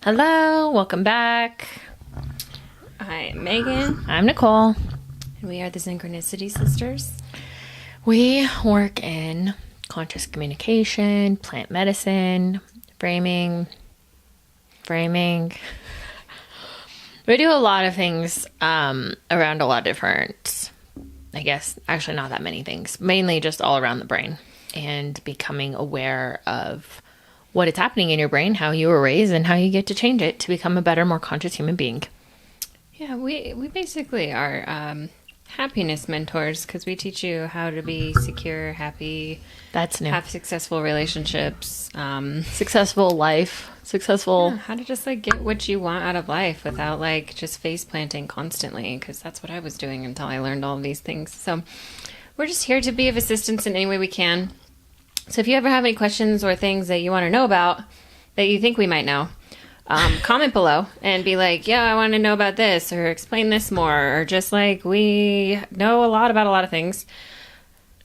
Hello, welcome back. I'm Megan. I'm Nicole. And we are the Synchronicity Sisters. We work in conscious communication, plant medicine, framing. We do a lot of things around a lot of different, actually not that many things, mainly just all around the brain and becoming aware of what is happening in your brain, how you were raised, and how you get to change it to become a better, more conscious human being. Yeah, we basically are happiness mentors because we teach you how to be secure, happy. That's new. Have successful relationships. Successful life. How to just get what you want out of life without just face planting constantly, because that's what I was doing until I learned all of these things. So we're just here to be of assistance in any way we can. So if you ever have any questions or things that you want to know about that you think we might know, comment below and be like, yeah, I want to know about this, or explain this more, or just we know a lot about a lot of things.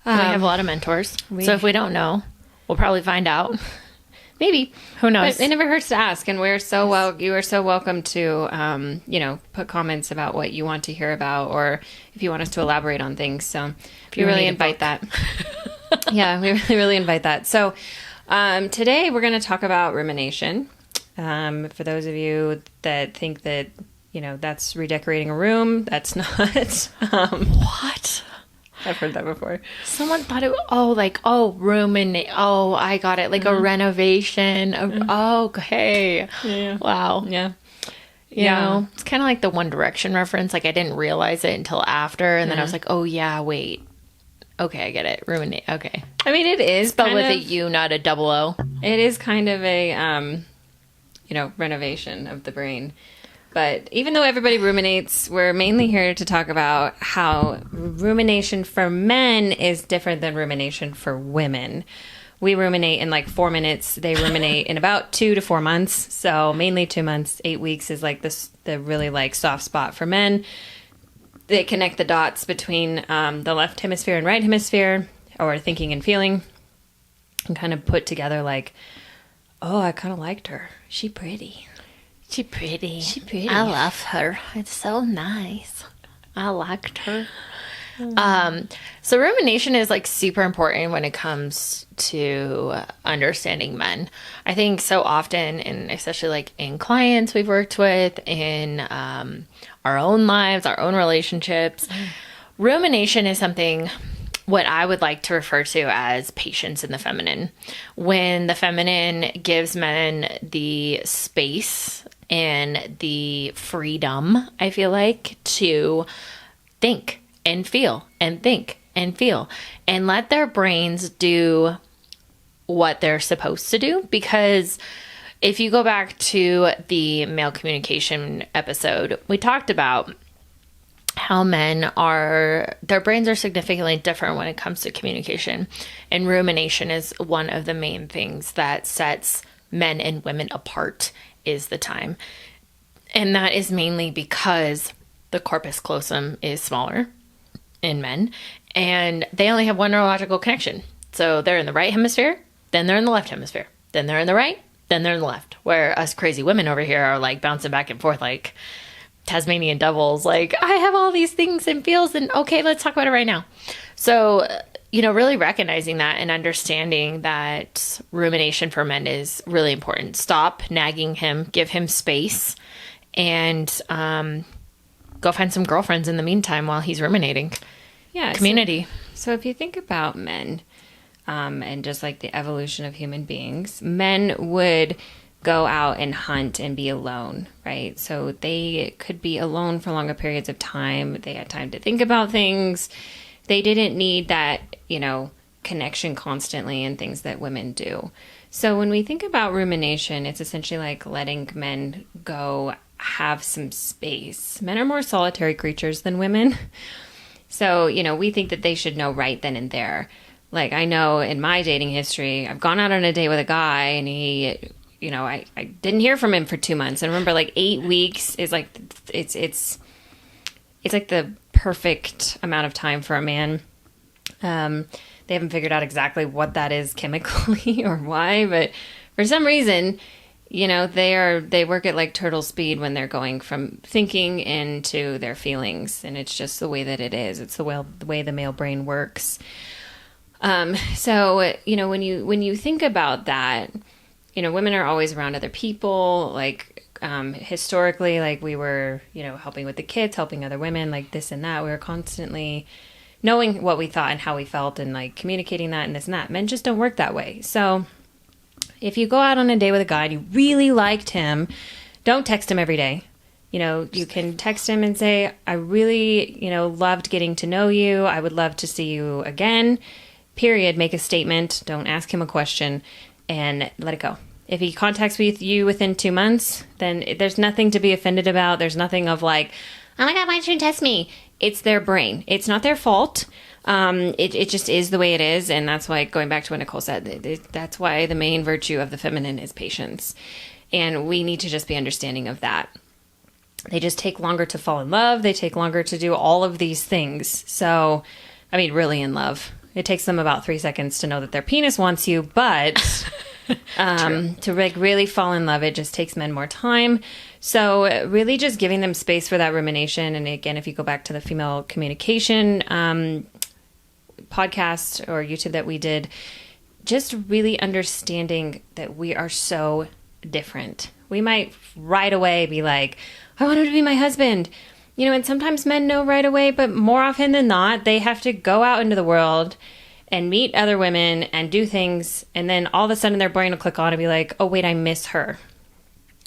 We have a lot of mentors. So if we don't know, we'll probably find out. Maybe. Who knows? But it never hurts to ask. And you are so welcome to, put comments about what you want to hear about, or if you want us to elaborate on things. So we really invite that. Yeah, we really invite that. So today we're going to talk about rumination. For those of you that think that, that's redecorating a room, that's not. What? I've heard that before. Someone thought ruminate. Oh, I got it. A renovation. Okay. Yeah. Wow. Yeah. You know, it's kind of like the One Direction reference. I didn't realize it until after. And then I was like, oh, yeah, wait. Okay, I get it. Ruminate. Okay. I mean, it is spelled with a U, not a double O. It is kind of a, renovation of the brain. But even though everybody ruminates, we're mainly here to talk about how rumination for men is different than rumination for women. We ruminate in 4 minutes. They ruminate in about 2 to 4 months. So mainly 2 months. 8 weeks is the really soft spot for men. They connect the dots between the left hemisphere and right hemisphere, or thinking and feeling, and kind of put together oh, I kind of liked her. She pretty. She pretty. I love her. It's so nice. I liked her. So rumination is super important when it comes to understanding men. I think so often, and especially in clients we've worked with, in our own lives, our own relationships, rumination is something what I would like to refer to as patience in the feminine. When the feminine gives men the space and the freedom, I feel to think and feel and think and feel and let their brains do what they're supposed to do. Because if you go back to the male communication episode, we talked about how their brains are significantly different when it comes to communication. And rumination is one of the main things that sets men and women apart, is the time. And that is mainly because the corpus callosum is smaller in men, and they only have one neurological connection. So they're in the right hemisphere, then they're in the left hemisphere, then they're in the right, then they're in the left. Where us crazy women over here are bouncing back and forth like Tasmanian devils. I have all these things and feels, and okay, let's talk about it right now. So, really recognizing that and understanding that rumination for men is really important. Stop nagging him, give him space, and go find some girlfriends in the meantime while he's ruminating. Yeah. Community. So if you think about men, and just the evolution of human beings, men would go out and hunt and be alone, right? So they could be alone for longer periods of time. They had time to think about things. They didn't need that, connection constantly and things that women do. So when we think about rumination, it's essentially letting men go have some space. Men are more solitary creatures than women. So, we think that they should know right then and there. I know in my dating history, I've gone out on a date with a guy and he, I didn't hear from him for 2 months. And remember, 8 weeks is it's the perfect amount of time for a man. They haven't figured out exactly what that is chemically or why, but for some reason, they work at like turtle speed when they're going from thinking into their feelings, and it's just the way that it is. It's the way the male brain works. So when you think about that, women are always around other people. Like historically, like we were, helping with the kids, helping other women, like this and that. We were constantly knowing what we thought and how we felt, and like communicating that and this and that. Men just don't work that way. So if you go out on a date with a guy and you really liked him, don't text him every day. You can text him and say, I really, loved getting to know you. I would love to see you again. Period. Make a statement. Don't ask him a question, and let it go. If he contacts with you within 2 months, then there's nothing to be offended about. There's nothing of like, oh my God, why didn't you test me? It's their brain. It's not their fault. It just is the way it is. And that's why, going back to what Nicole said, that's why the main virtue of the feminine is patience. And we need to just be understanding of that. They just take longer to fall in love. They take longer to do all of these things. So, really in love. It takes them about 3 seconds to know that their penis wants you, but to like really fall in love, it just takes men more time. So really just giving them space for that rumination. And again, if you go back to the female communication podcast or YouTube that we did, just really understanding that we are so different. We might right away be like, I want him to be my husband. And sometimes men know right away, but more often than not, they have to go out into the world and meet other women and do things. And then all of a sudden their brain will click on and be like, oh, wait, I miss her.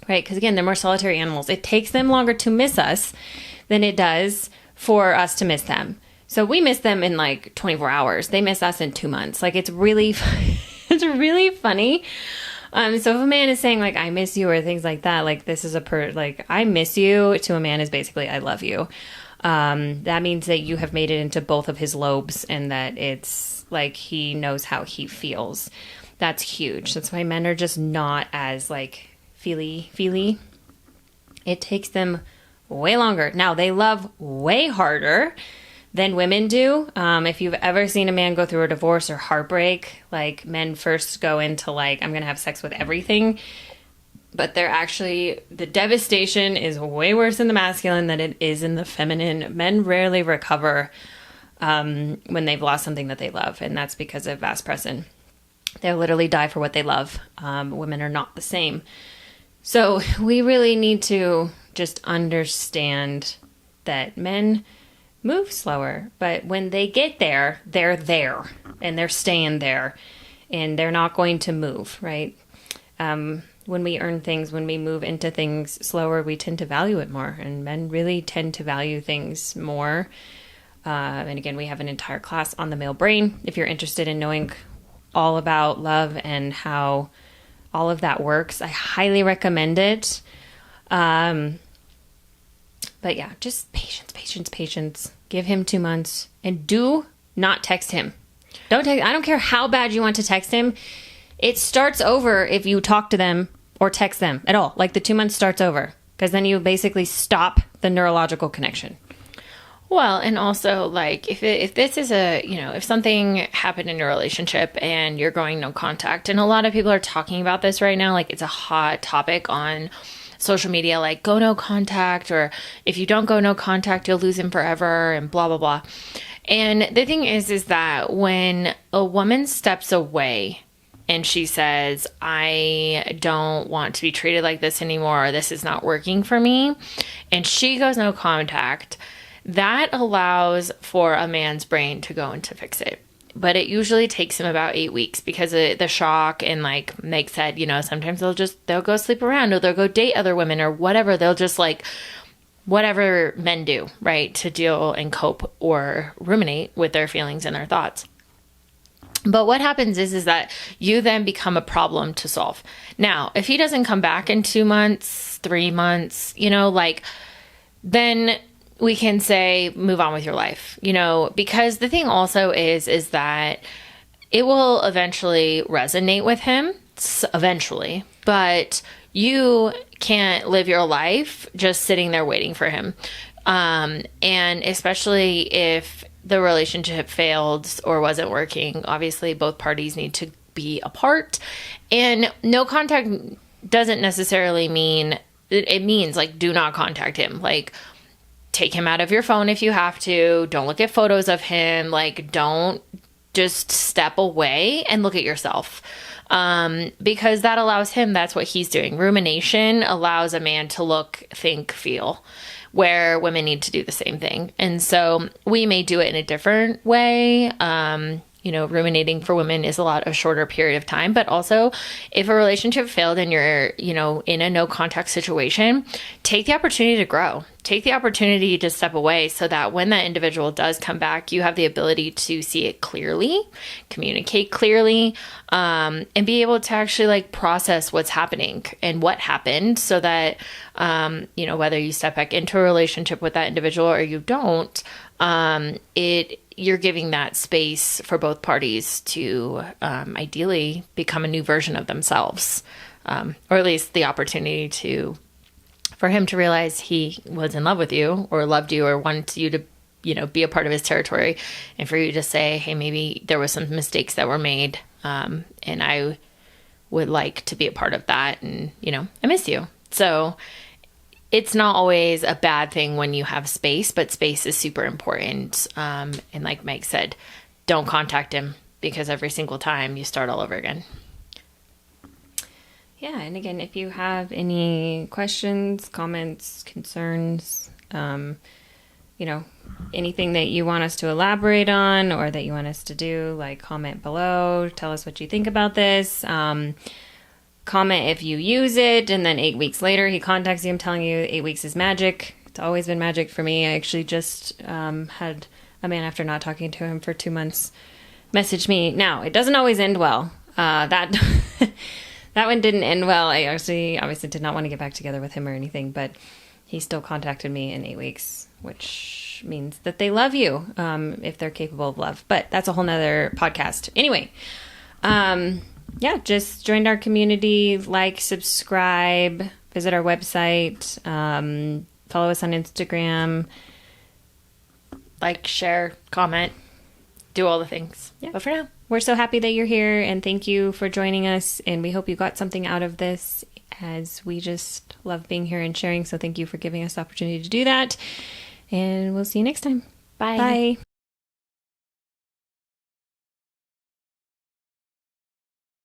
Right? Because again, they're more solitary animals. It takes them longer to miss us than it does for us to miss them. So we miss them in like 24 hours. They miss us in 2 months. Like it's really funny. So if a man is saying like, I miss you or things like that, like this is like, I miss you to a man is basically, I love you. That means that you have made it into both of his lobes and that it's like, he knows how he feels. That's huge. That's why men are just not as like feely. It takes them way longer. Now they love way harder than women do. If you've ever seen a man go through a divorce or heartbreak, like men first go into like, I'm going to have sex with everything. But the devastation is way worse in the masculine than it is in the feminine. Men rarely recover when they've lost something that they love. And that's because of vasopressin. They'll literally die for what they love. Women are not the same. So we really need to just understand that men move slower, but when they get there, they're there and they're staying there and they're not going to move, right? When we earn things, when we move into things slower, we tend to value it more, and men really tend to value things more. And again, we have an entire class on the male brain. If you're interested in knowing all about love and how all of that works, I highly recommend it. But yeah, just patience. Give him 2 months and do not text him. I don't care how bad you want to text him. It starts over if you talk to them or text them at all. Like the 2 months starts over because then you basically stop the neurological connection. Well, and also like if this is if something happened in your relationship and you're going no contact, and a lot of people are talking about this right now, like it's a hot topic on social media, like go no contact, or if you don't go no contact, you'll lose him forever and blah, blah, blah. And the thing is that when a woman steps away and she says, I don't want to be treated like this anymore, or this is not working for me, and she goes no contact, that allows for a man's brain to go into fix it. But it usually takes him about 8 weeks because of the shock. And like Meg said, sometimes they'll go sleep around, or they'll go date other women or whatever. They'll just like whatever men do, right, to deal and cope or ruminate with their feelings and their thoughts. But what happens is that you then become a problem to solve. Now, if he doesn't come back in 2 months, 3 months, then we can say, move on with your life, because the thing also is that it will eventually resonate with him, eventually, but you can't live your life just sitting there waiting for him. And especially if the relationship failed or wasn't working, obviously both parties need to be apart, and no contact doesn't necessarily mean, it means like, do not contact him. Like, take him out of your phone if you have to. Don't look at photos of him. Like, don't, just step away and look at yourself. Because that allows him, that's what he's doing. Rumination allows a man to look, think, feel, where women need to do the same thing. And so we may do it in a different way. Ruminating for women is a shorter period of time, but also if a relationship failed and you're, in a no contact situation, take the opportunity to grow, take the opportunity to step away so that when that individual does come back, you have the ability to see it clearly, communicate clearly, and be able to actually like process what's happening and what happened so that, whether you step back into a relationship with that individual or you don't, you're giving that space for both parties to ideally become a new version of themselves, or at least the opportunity for him to realize he was in love with you or loved you or wanted you to, be a part of his territory, and for you to say, hey, maybe there was some mistakes that were made, and I would like to be a part of that, and, I miss you. So it's not always a bad thing when you have space, but space is super important. And like Mike said, don't contact him, because every single time you start all over again. Yeah. And again, if you have any questions, comments, concerns, anything that you want us to elaborate on or that you want us to do, like, comment below, tell us what you think about this. Comment if you use it, and then 8 weeks later he contacts you. I'm telling you, 8 weeks is magic. It's always been magic for me. I actually just had a man, after not talking to him for 2 months, message me. Now, it doesn't always end well. That one didn't end well. I actually obviously did not want to get back together with him or anything, but he still contacted me in 8 weeks, which means that they love you, if they're capable of love. But that's a whole nother podcast. Anyway, just join our community, like, subscribe, visit our website, follow us on Instagram. Like, share, comment, do all the things. Yeah. But for now, we're so happy that you're here, and thank you for joining us, and we hope you got something out of this, as we just love being here and sharing. So thank you for giving us the opportunity to do that, and we'll see you next time. bye. Bye.